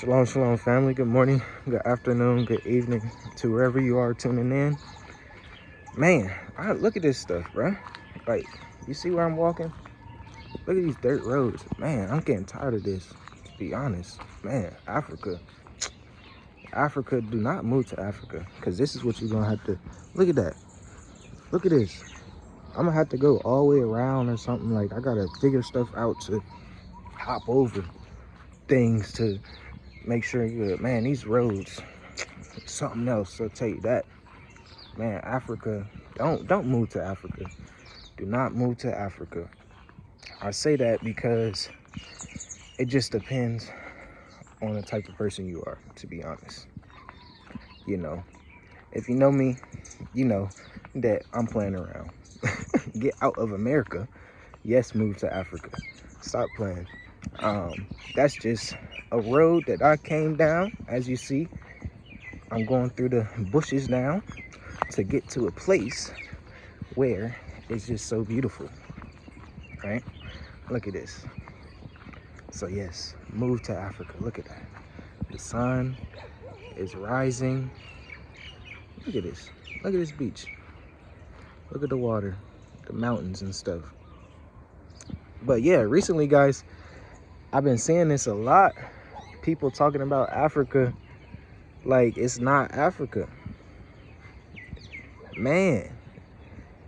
Shalom, shalom, family. Good morning, good afternoon, good evening to wherever you are tuning in. Man, look at this stuff, bro. Like, you see where I'm walking? Look at these dirt roads. Man, I'm getting tired of this, to be honest. Man, Africa, do not move to Africa, because this is what you're going to have to, look at that. Look at this. I'm going to have to go all the way around or something. Like, I got to figure stuff out to hop over things to make sure you're good. Man, these roads, something else. I'll tell you that. Man, Africa, don't move to Africa. Do not move to Africa. I say that because it just depends on the type of person you are, to be honest. You know, if you know me, you know that I'm playing around. Get out of America. Yes, move to Africa. Stop playing. That's just a road that I came down. As you see, I'm going through the bushes now to get to a place where it's just so beautiful, right? Look at this. So yes, move to Africa. Look at that. The sun is rising. Look at this. Look at this beach. Look at the water, the mountains and stuff. But yeah, recently, guys, I've been seeing this a lot. People talking about Africa like it's not Africa. Man.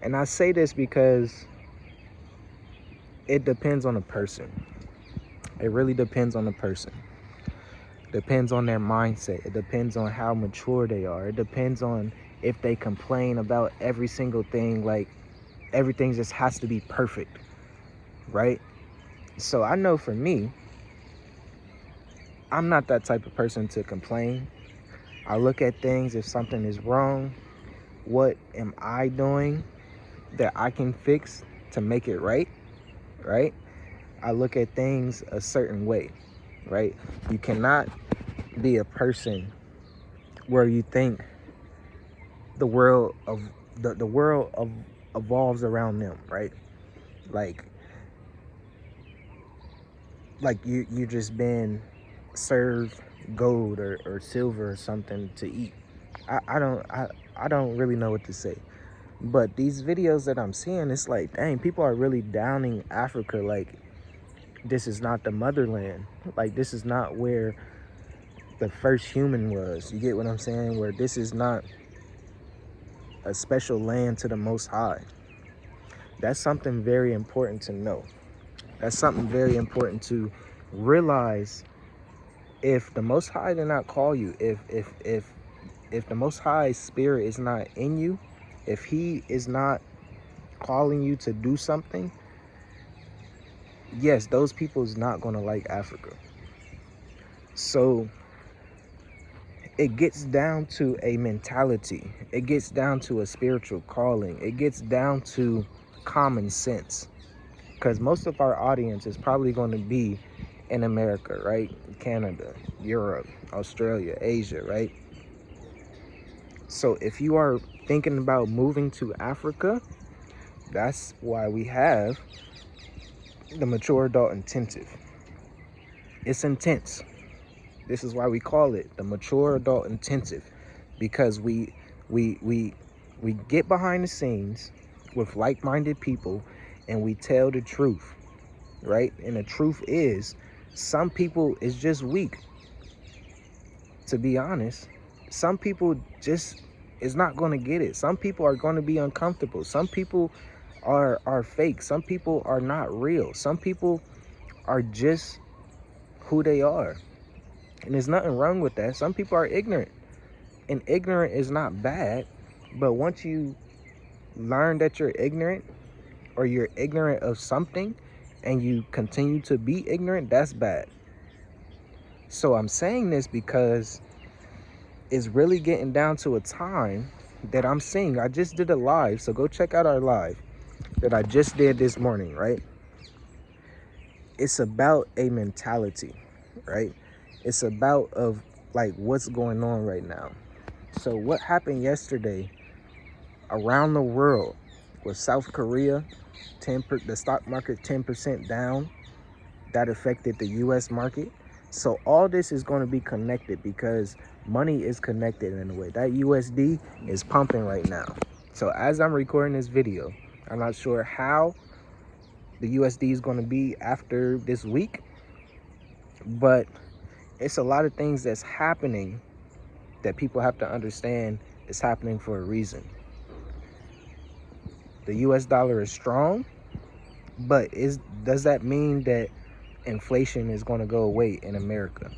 And I say this because it depends on the person. It really depends on the person. Depends on their mindset. It depends on how mature they are. It depends on if they complain about every single thing, like everything just has to be perfect, right? So I know for me, I'm not that type of person to complain. I look at things, if something is wrong, what am I doing that I can fix to make it right, right? I look at things a certain way, right? You cannot be a person where you think the world evolves around them, right? Like you just been served gold or silver or something to eat. I don't really know what to say. But these videos that I'm seeing, it's like, dang, people are really downing Africa like this is not the motherland. Like, this is not where the first human was. You get what I'm saying? Where this is not a special land to the Most High. That's something very important to know. That's something very important to realize. If the Most High did not call you, if the Most High spirit is not in you, if he is not calling you to do something, yes, those people is not going to like Africa. So it gets down to a mentality. It gets down to a spiritual calling. It gets down to common sense. Because most of our audience is probably going to be in America, right? Canada, Europe, Australia, Asia, right? So if you are thinking about moving to Africa, that's why we have the Mature Adult Intensive. It's intense. This is why we call it the Mature Adult Intensive, because we get behind the scenes with like-minded people and we tell the truth, right? And the truth is, some people is just weak. To be honest, some people just is not going to get it. Some people are going to be uncomfortable. Some people are fake. Some people are not real. Some people are just who they are. And there's nothing wrong with that. Some people are ignorant. And ignorant is not bad. But once you learn that you're ignorant, or you're ignorant of something, and you continue to be ignorant, that's bad. So I'm saying this because it's really getting down to a time that I'm seeing. I just did a live, so go check out our live that I just did this morning, right? It's about a mentality, right? It's about of like what's going on right now. So what happened yesterday around the world with South Korea, the stock market 10% down. That affected the US market. So all this is going to be connected because money is connected in a way. That USD is pumping right now. So as I'm recording this video, I'm not sure how the USD is going to be after this week, but it's a lot of things that's happening that people have to understand is happening for a reason. The US dollar is strong, but does that mean that inflation is going to go away in America?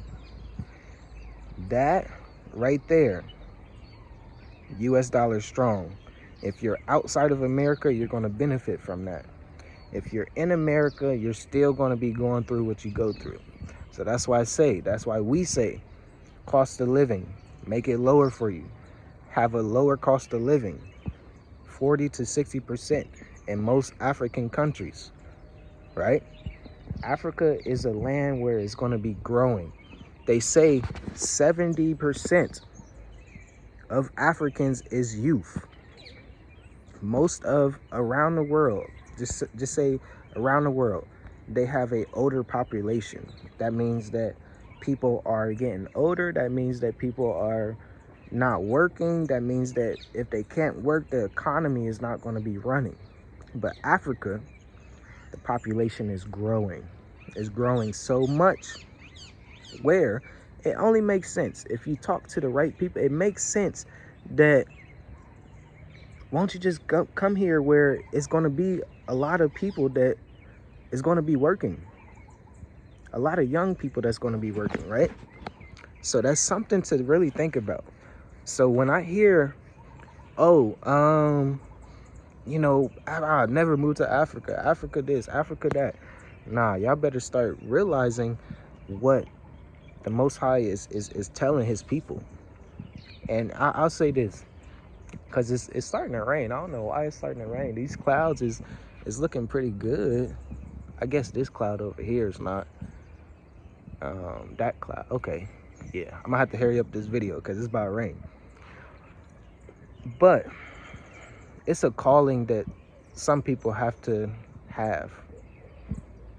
That right there, US dollar strong. If you're outside of America, you're going to benefit from that. If you're in America, you're still going to be going through what you go through. So that's why we say cost of living, make it lower for you. Have a lower cost of living, 40 to 60% in most African countries, right? Africa is a land where it's going to be growing. They say 70% of Africans is youth. Most of around the world, just say around the world, they have a older population. That means that people are getting older. That means that people are not working. That means that if they can't work, the economy is not going to be running. But Africa, the population is growing. It's growing so much where it only makes sense. If you talk to the right people, it makes sense that won't you just come here where it's going to be a lot of people that is going to be working. A lot of young people that's going to be working, right? So that's something to really think about. So when I hear, I never moved to Africa. Africa this, Africa that. Nah, y'all better start realizing what the Most High is telling his people. And I'll say this, because it's starting to rain. I don't know why it's starting to rain. These clouds is looking pretty good. I guess this cloud over here is not that cloud. Okay, yeah, I'm gonna have to hurry up this video because it's about to rain. But it's a calling that some people have to have.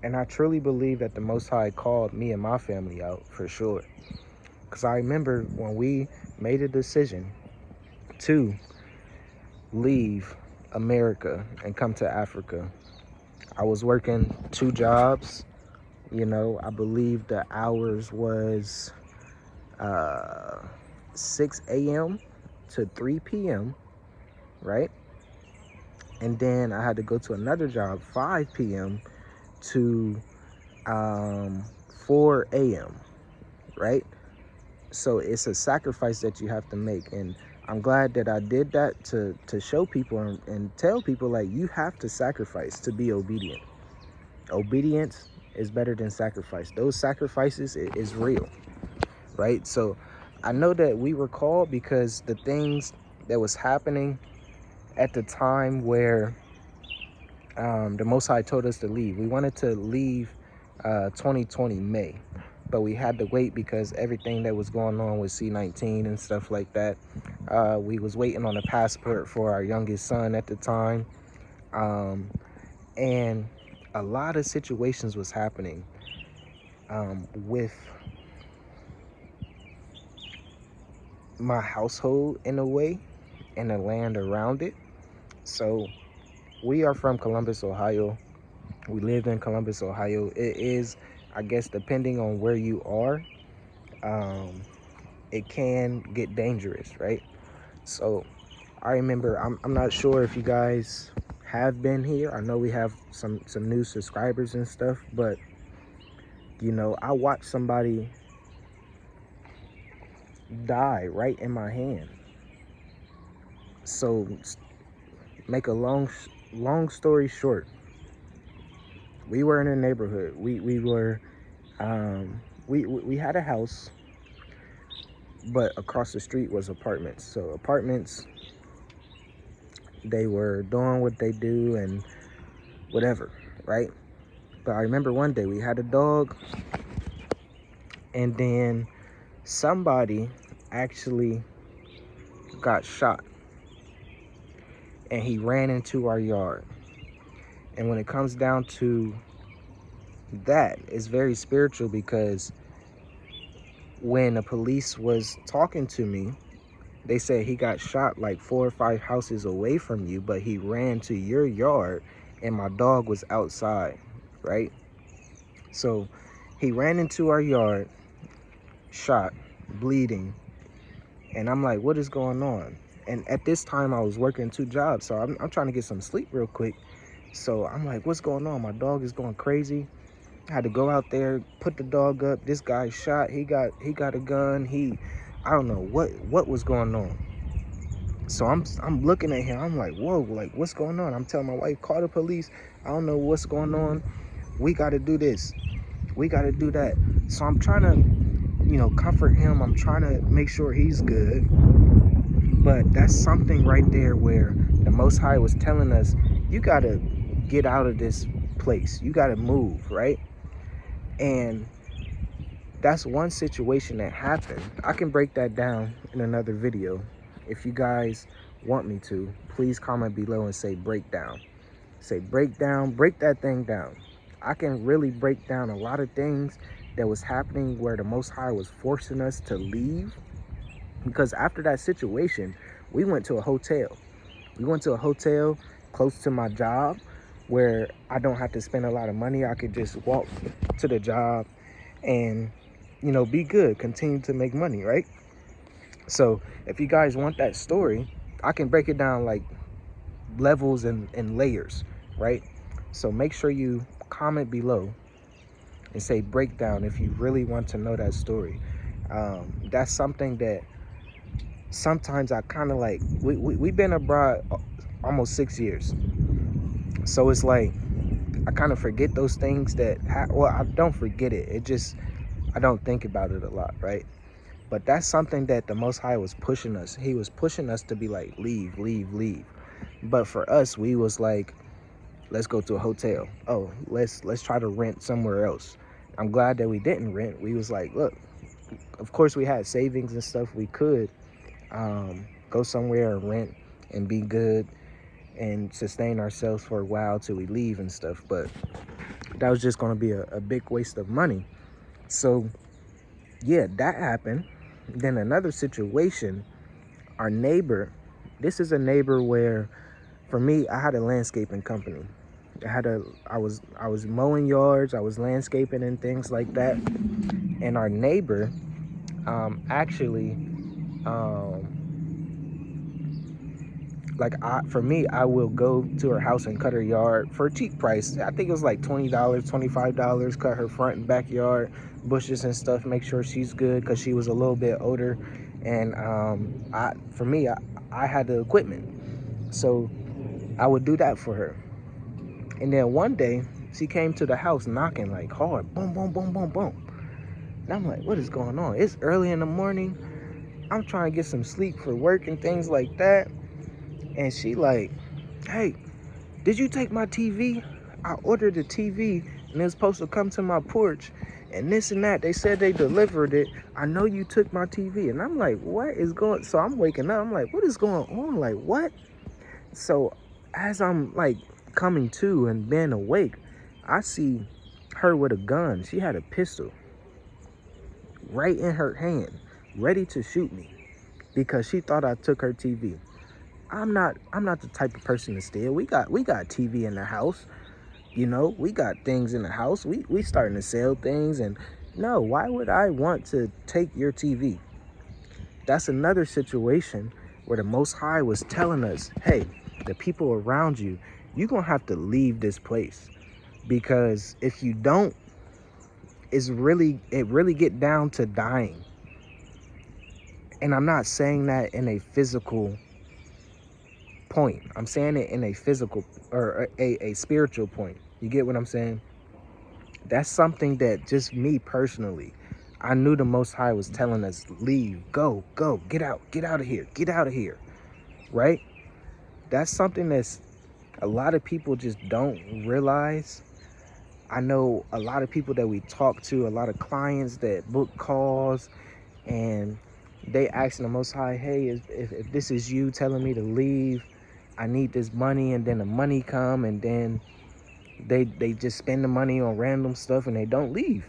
And I truly believe that the Most High called me and my family out for sure. Because I remember when we made a decision to leave America and come to Africa, I was working 2 jobs. I believe the hours was 6 a.m. to 3 p.m., right? And then I had to go to another job, 5 p.m. to 4 a.m., right? So it's a sacrifice that you have to make. And I'm glad that I did that to show people and tell people, like, you have to sacrifice to be obedient. Obedience is better than sacrifice. Those sacrifices is real, right? So I know that we were called because the things that was happening at the time where the Most High told us to leave. We wanted to leave 2020 May, but we had to wait because everything that was going on with C-19 and stuff like that. We was waiting on a passport for our youngest son at the time. And a lot of situations was happening with my household in a way and the land around it. So we are from Columbus, Ohio. We lived in Columbus, Ohio. It is, I guess, depending on where you are, it can get dangerous, right? So I remember, I'm not sure if you guys have been here. I know we have some new subscribers and stuff, but I watched somebody die right in my hand. So make a long story short, we were in a neighborhood. We were we had a house, but across the street was apartments. So apartments, they were doing what they do and whatever, right? But I remember one day we had a dog, and then somebody actually got shot, and he ran into our yard. And when it comes down to that, it's very spiritual, because when the police was talking to me, they said he got shot like 4 or 5 houses away from you, but he ran to your yard and my dog was outside, right? So he ran into our yard, shot, bleeding. And I'm like, what is going on? And at this time I was working 2 jobs, so I'm trying to get some sleep real quick. So I'm like, what's going on? My dog is going crazy. I had to go out there, put the dog up. This guy shot. He got a gun. I don't know what was going on. So I'm looking at him. I'm like, whoa, like what's going on? I'm telling my wife, call the police. I don't know what's going on. We got to do this. We got to do that. So I'm trying to, comfort him. I'm trying to make sure he's good. But that's something right there where the Most High was telling us, you got to get out of this place. You got to move, right? And that's one situation that happened. I can break that down in another video. If you guys want me to, please comment below and say breakdown. Say breakdown, break that thing down. I can really break down a lot of things that was happening where the Most High was forcing us to leave. Because after that situation, we went to a hotel. We went to a hotel close to my job where I don't have to spend a lot of money. I could just walk to the job and, be good, continue to make money, right? So if you guys want that story, I can break it down like levels and layers, right? So make sure you comment below and say breakdown if you really want to know that story. That's something that sometimes I kind of like, we've been abroad almost 6 years. So it's like, I kind of forget those things that, well, I don't forget it. I don't think about it a lot, right? But that's something that the Most High was pushing us. He was pushing us to be like, leave, leave, leave. But for us, we was like, let's go to a hotel. Oh, let's try to rent somewhere else. I'm glad that we didn't rent. We was like, look, of course we had savings and stuff. We could go somewhere and rent and be good and sustain ourselves for a while till we leave and stuff. But that was just going to be a big waste of money. So yeah, that happened. Then another situation, our neighbor, this is a neighbor where, for me, I had a landscaping company. I was mowing yards, I was landscaping and things like that. And our neighbor actually for me, I will go to her house and cut her yard for a cheap price. I think it was like $20, $25, cut her front and backyard, bushes and stuff, make sure she's good, because she was a little bit older. And for me, I had the equipment, so I would do that for her. And then one day, she came to the house knocking like hard, boom, boom, boom, boom, boom. And I'm like, what is going on? It's early in the morning. I'm trying to get some sleep for work and things like that. And she like, hey, did you take my TV? I ordered a TV and it was supposed to come to my porch and this and that. They said they delivered it. I know you took my TV. And I'm like, what is going on? So I'm waking up. I'm like, what is going on? Like, what? So as I'm like coming to and being awake, I see her with a gun. She had a pistol right in her hand, ready to shoot me because she thought I took her TV. I'm not the type of person to steal. We got TV in the house. We got things in the house. We starting to sell things, and no, why would I want to take your TV? That's another situation where the Most High was telling us, hey, the people around you, you're going to have to leave this place, because if you don't, it really get down to dying. And I'm not saying that in a physical point. I'm saying it in a physical or a spiritual point. You get what I'm saying? That's something that just me personally, I knew the Most High was telling us, leave, go, get out of here, right? That's something that's a lot of people just don't realize. I know a lot of people that we talk to, a lot of clients that book calls, and they asking the Most High, hey, if this is you telling me to leave, I need this money. And then the money come, and then they just spend the money on random stuff and they don't leave.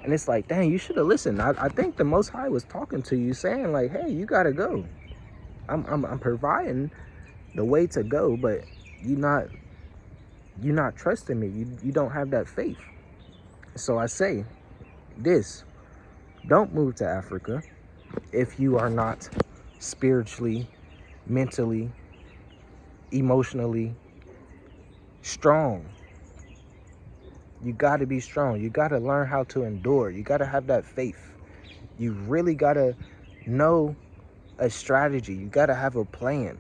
And it's like, dang, you should have listened. I think the Most High was talking to you, saying like, hey, you gotta go. I'm providing the way to go, but you're not trusting me. You don't have that faith. So I say this: don't move to Africa if you are not spiritually, mentally, emotionally strong. You got to be strong. You got to learn how to endure. You got to have that faith. You really got to know a strategy. You got to have a plan.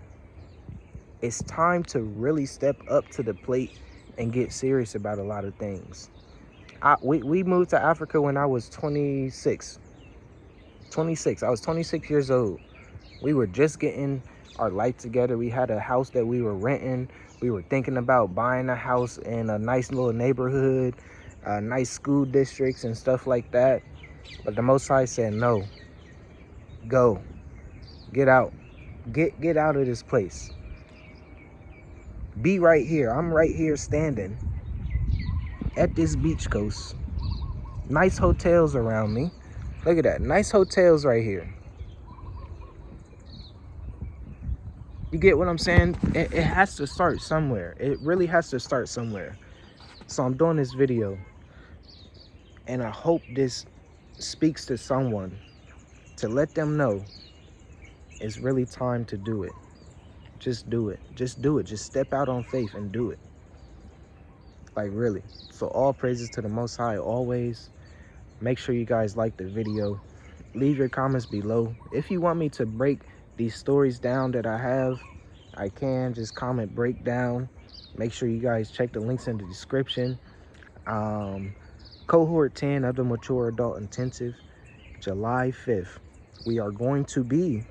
It's time to really step up to the plate and get serious about a lot of things. We moved to Africa when I was 26. I was 26 years old. We were just getting our life together. We had a house that we were renting. We were thinking about buying a house in a nice little neighborhood, nice school districts and stuff like that. But the Most High said, no, go, get out, get out of this place. Be right here. I'm right here standing at this beach coast. Nice hotels around me. Look at that, nice hotels right here. You get what I'm saying? It has to start somewhere. It really has to start somewhere. So I'm doing this video, and I hope this speaks to someone to let them know it's really time to do it. Just do it. Just do it. Just step out on faith and do it. Like, really. So all praises to the Most High always. Make sure you guys like the video. Leave your comments below. If you want me to break these stories down that I have, I can. Just comment breakdown. Make sure you guys check the links in the description. Cohort 10 of the Mature Adult Intensive, July 5th. We are going to be,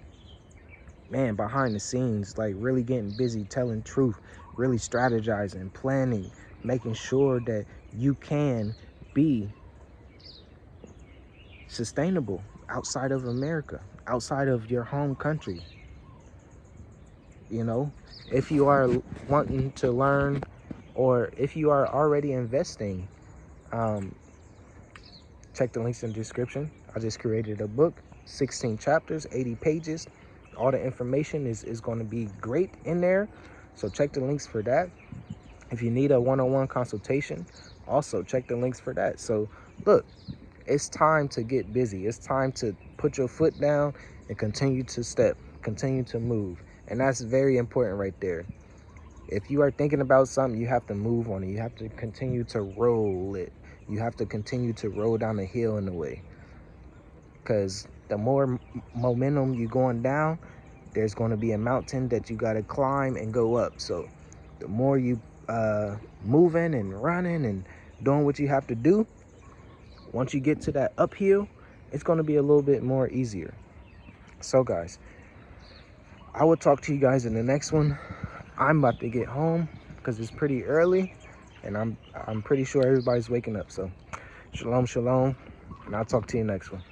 man, behind the scenes, like really getting busy, telling truth, really strategizing, planning, making sure that you can be sustainable outside of America, outside of your home country. You know, if you are wanting to learn, or if you are already investing, check the links in the description. I just created a book, 16 chapters, 80 pages. All the information is going to be great in there. So check the links for that. If you need a one-on-one consultation, also check the links for that. So look, it's time to get busy. It's time to put your foot down and continue to step, continue to move. And that's very important right there. If you are thinking about something, you have to move on it. You have to continue to roll it. You have to continue to roll down the hill in a way. Because the more momentum you're going down, there's going to be a mountain that you got to climb and go up. So the more you moving and running and doing what you have to do, once you get to that uphill, it's going to be a little bit more easier. So guys, I will talk to you guys in the next one. I'm about to get home because it's pretty early, and I'm pretty sure everybody's waking up. So shalom, shalom, and I'll talk to you next one.